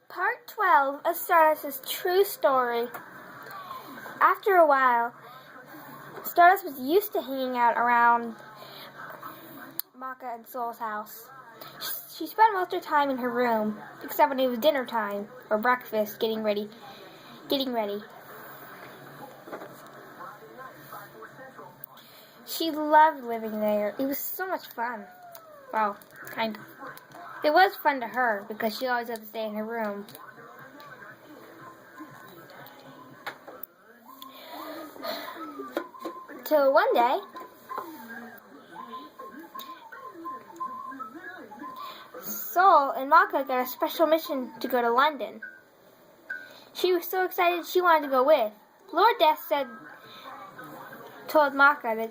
Part 12 of Stardust's true story. After a while, Stardust was used to hanging out around Maka and Soul's house. She spent most of her time in her room, except when it was dinner time or breakfast, getting ready. She loved living there. It was so much fun. Well, kind of. It was fun to her because she always had to stay in her room. Till one day, Soul and Maka got a special mission to go to London. She was so excited she wanted to go with. Lord Death told Maka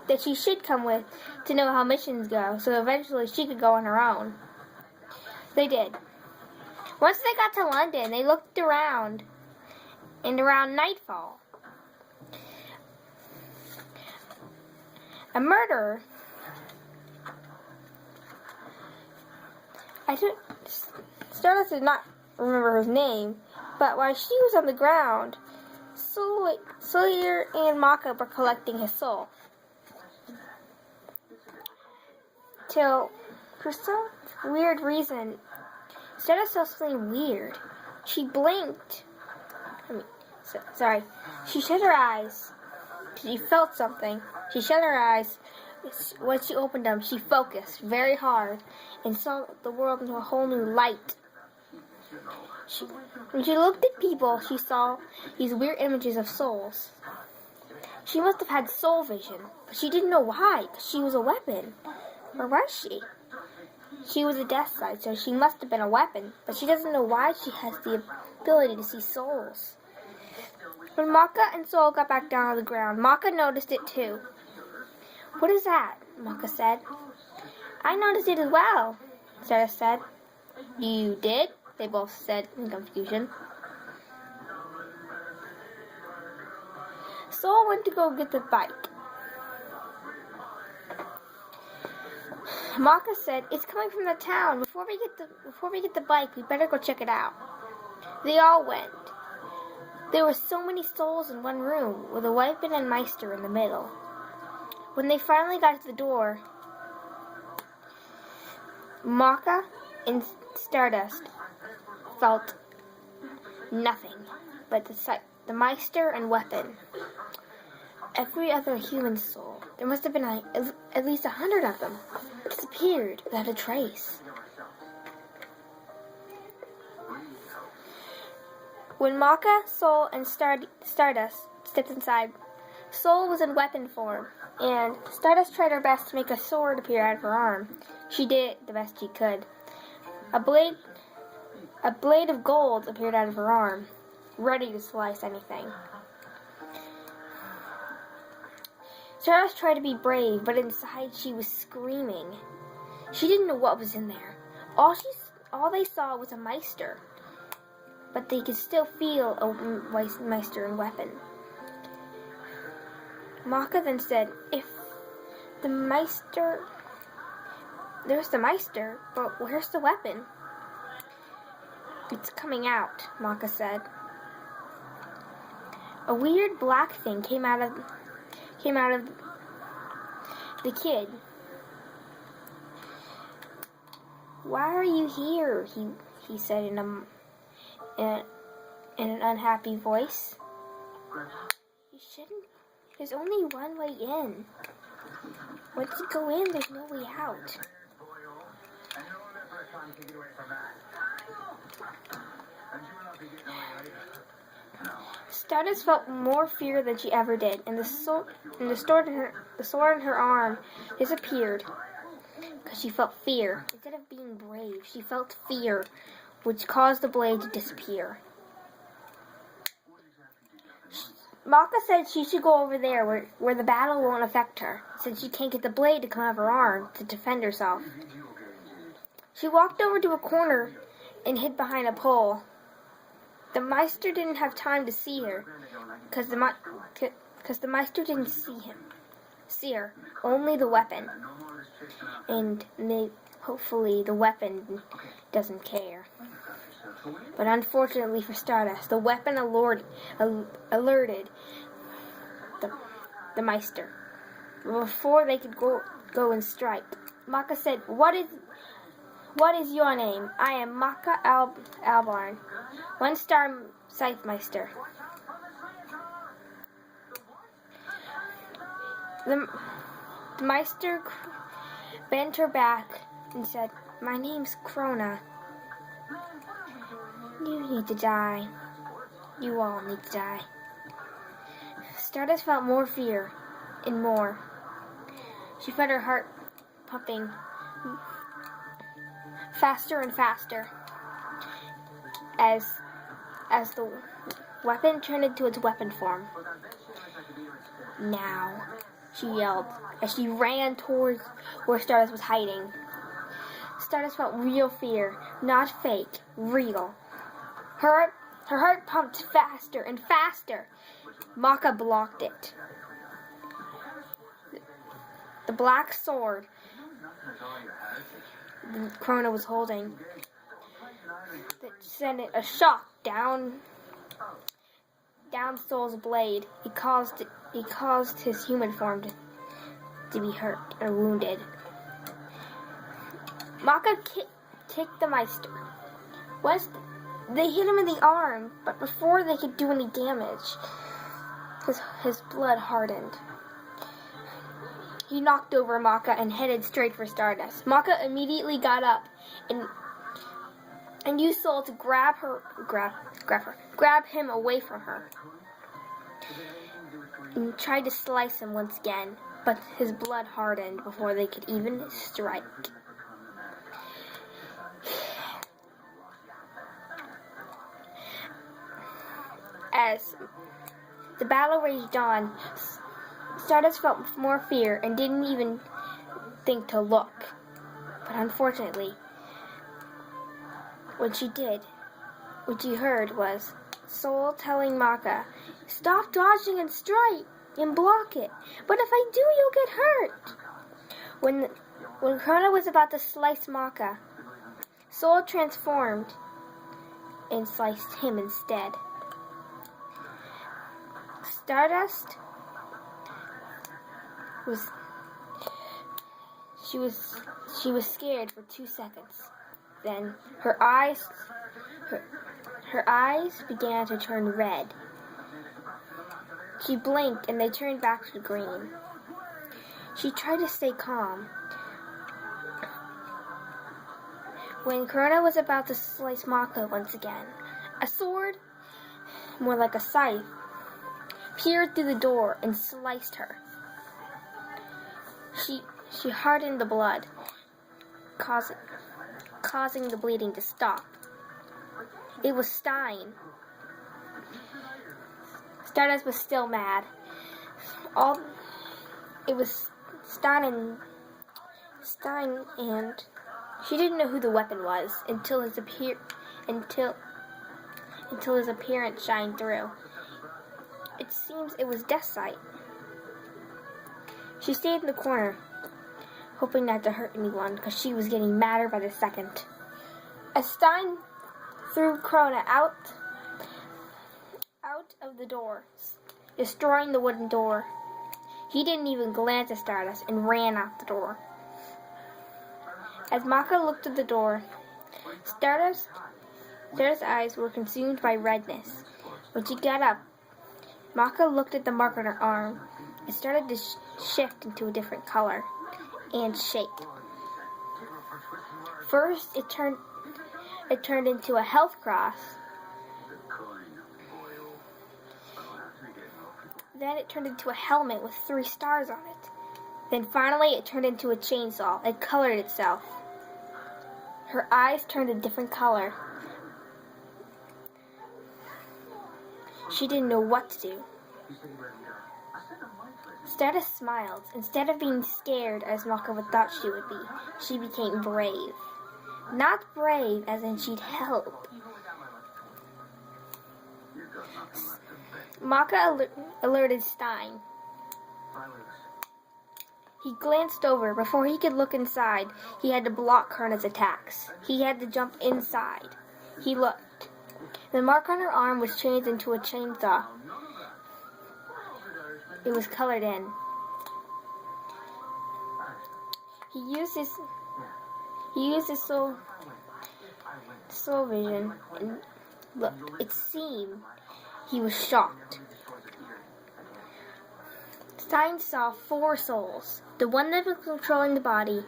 that she should come with to know how missions go, so eventually she could go on her own. They did. Once they got to London, they looked around, and around nightfall, a murderer. Stardust did not remember his name, but while she was on the ground, Sawyer and Maka were collecting his soul. Till, for some weird reason, Stardust saw something weird. She blinked. She shut her eyes. She felt something. She shut her eyes. When she opened them, she focused very hard and saw the world in a whole new light. When she looked at people, she saw these weird images of souls. She must have had soul vision, but she didn't know why, because she was a weapon. Or was she? She was a death side, so she must have been a weapon, but she doesn't know why she has the ability to see souls. When Maka and Soul got back down on the ground, Maka noticed it too. "What is that?" Maka said. "I noticed it as well," Stardust said. "You did?" they both said in confusion. Soul went to go get the bike. Maka said, "It's coming from the town. Before we get the bike, we better go check it out." They all went. There were so many souls in one room, with a weapon and Meister in the middle. When they finally got to the door, Maka and Stardust felt nothing but the Meister and weapon. Every other human soul, there must have been at least 100 of them, disappeared without a trace. When Maka, Soul, and Stardust stepped inside, Soul was in weapon form, and Stardust tried her best to make a sword appear out of her arm. She did it the best she could. A blade of gold appeared out of her arm, ready to slice anything. Stardust tried to be brave, but inside she was screaming. She didn't know what was in there. All they saw was a Meister, but they could still feel a Meister and weapon. Maka then said, "If the Meister... There's the Meister, but where's the weapon?" "It's coming out," Maka said. A weird black thing came out of the kid. "Why are you here?" he said in an unhappy voice. "You shouldn't. There's only one way in. Once you go in, there's no way out." Stardust felt more fear than she ever did, and the sword in her arm disappeared because she felt fear. Instead of being brave, she felt fear, which caused the blade to disappear. Maka said she should go over there where the battle won't affect her, since she can't get the blade to come out of her arm to defend herself. She walked over to a corner and hid behind a pole. The Meister didn't have time to see her, because the Meister didn't see her, only the weapon. And hopefully the weapon doesn't care. But unfortunately for Stardust, the weapon alerted the Meister. Before they could go and strike, Maka said, What is your name? I am Maka Albarn, 1-star Scythemeister. The Meister bent her back and said, My name's Krona. You need to die. You all need to die. Stardust felt more fear and more. She felt her heart pumping faster and faster as the weapon turned into its weapon form. Now, she yelled as she ran towards where Stardust was hiding. Stardust felt real fear, not fake, real. Her heart pumped faster and faster. Maka blocked it. The black sword that Krona was holding that sent a shock down Soul's blade. It caused his human form to be hurt or wounded. Maka kicked the Meister. They hit him in the arm, but before they could do any damage, his blood hardened. He knocked over Maka and headed straight for Stardust. Maka immediately got up and used Soul to grab him away from her. And tried to slice him once again, but his blood hardened before they could even strike. As the battle raged on, Stardust felt more fear and didn't even think to look. But unfortunately, what she heard was Soul telling Maka, Stop dodging and strike and block it. But if I do, you'll get hurt. When Krona was about to slice Maka, Soul transformed and sliced him instead. Stardust was scared for 2 seconds. Then her eyes began to turn red. She blinked and they turned back to green. She tried to stay calm. When Krona was about to slice Maka once again, a sword, more like a scythe, peered through the door and sliced her. She hardened the blood, causing the bleeding to stop. It was Stein. Stardust was still mad. It was Stein and she didn't know who the weapon was until his appearance shined through. It seems it was Deathsight. She stayed in the corner, hoping not to hurt anyone, because she was getting madder by the second. As Stein threw Krona out of the door, destroying the wooden door, he didn't even glance at Stardust and ran out the door. As Maka looked at the door, Stardust's eyes were consumed by redness. When she got up, Maka looked at the mark on her arm. It started to shift into a different color and shape. First, it turned into a health cross. Then it turned into a helmet with 3 stars on it. Then finally, it turned into a chainsaw. It colored itself. Her eyes turned a different color. She didn't know what to do. Stardust smiled. Instead of being scared as Maka thought she would be, she became brave. Not brave as in she'd help. Maka alerted Stein. He glanced over. Before he could look inside, he had to block Krona's attacks. He had to jump inside. He looked. The mark on her arm was changed into a chainsaw. It was colored in. He used his soul vision, and look, it seemed he was shocked. Stein saw 4 souls. The one that was controlling the body,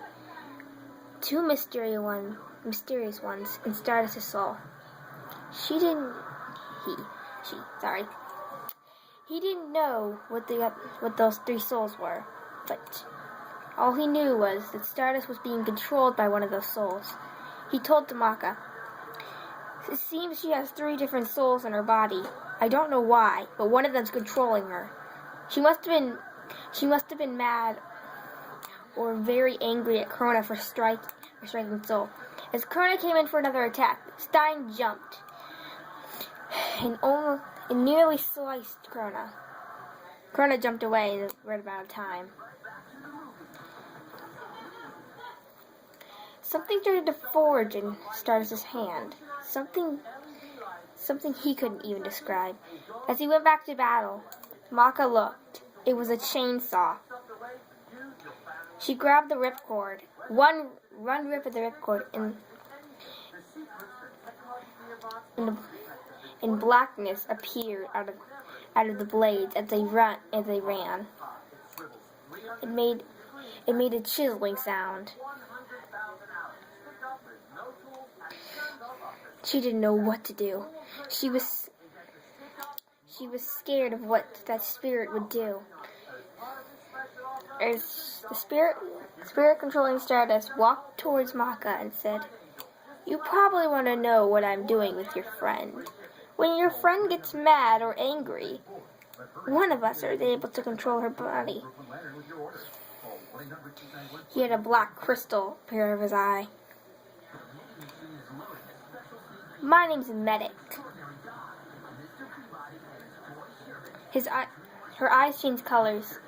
2 mysterious ones, and Stardust's soul. He didn't know what those 3 souls were, but all he knew was that Stardust was being controlled by one of those souls. He told Tamaka, "It seems she has 3 different souls in her body. I don't know why, but one of them's controlling her. She must have been mad or very angry at Krona for striking Soul. As Krona came in for another attack, Stein jumped and nearly sliced Krona. Krona jumped away in the right amount of time. Something started to forge in Stardust's hand. Something he couldn't even describe. As he went back to battle, Maka looked. It was a chainsaw. She grabbed the ripcord. One rip of the ripcord, and blackness appeared out of the blades as they ran. It made a chiseling sound. She didn't know what to do. She was scared of what that spirit would do. As the spirit controlling Stardust walked towards Maka and said, "You probably want to know what I'm doing with your friend. When your friend gets mad or angry, one of us is able to control her body." He had a black crystal appear out of his eye. "My name's Medic." Her eyes changed colors.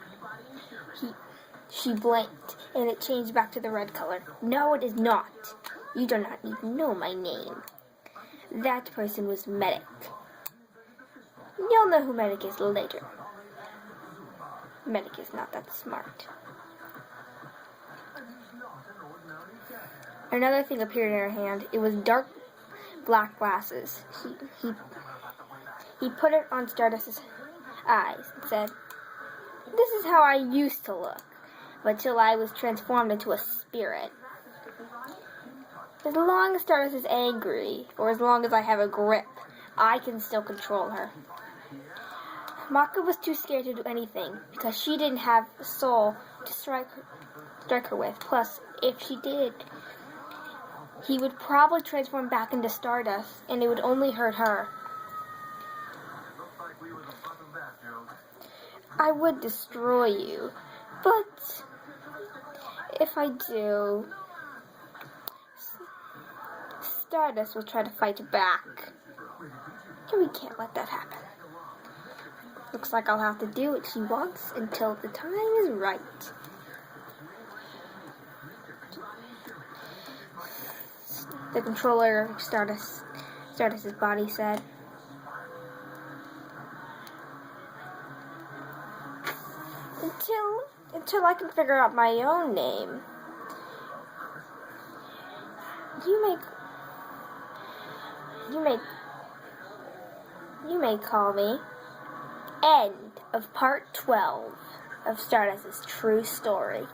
She blinked, and it changed back to the red color. "No, it is not. You do not need to know my name. That person was Medic. You'll know who Medic is later. Medic is not that smart." Another thing appeared in her hand. It was dark black glasses. He put it on Stardust's eyes and said, "This is how I used to look, but till I was transformed into a spirit. As long as Stardust is angry, or as long as I have a grip, I can still control her." Maka was too scared to do anything, because she didn't have a soul to strike her with. Plus, if she did, he would probably transform back into Stardust, and it would only hurt her. "I would destroy you, but if I do, Stardust will try to fight back. And we can't let that happen. Looks like I'll have to do what she wants until the time is right." The controller of Stardust's body said, Until I can figure out my own name, you may call me." End of part 12 of Stardust's true story.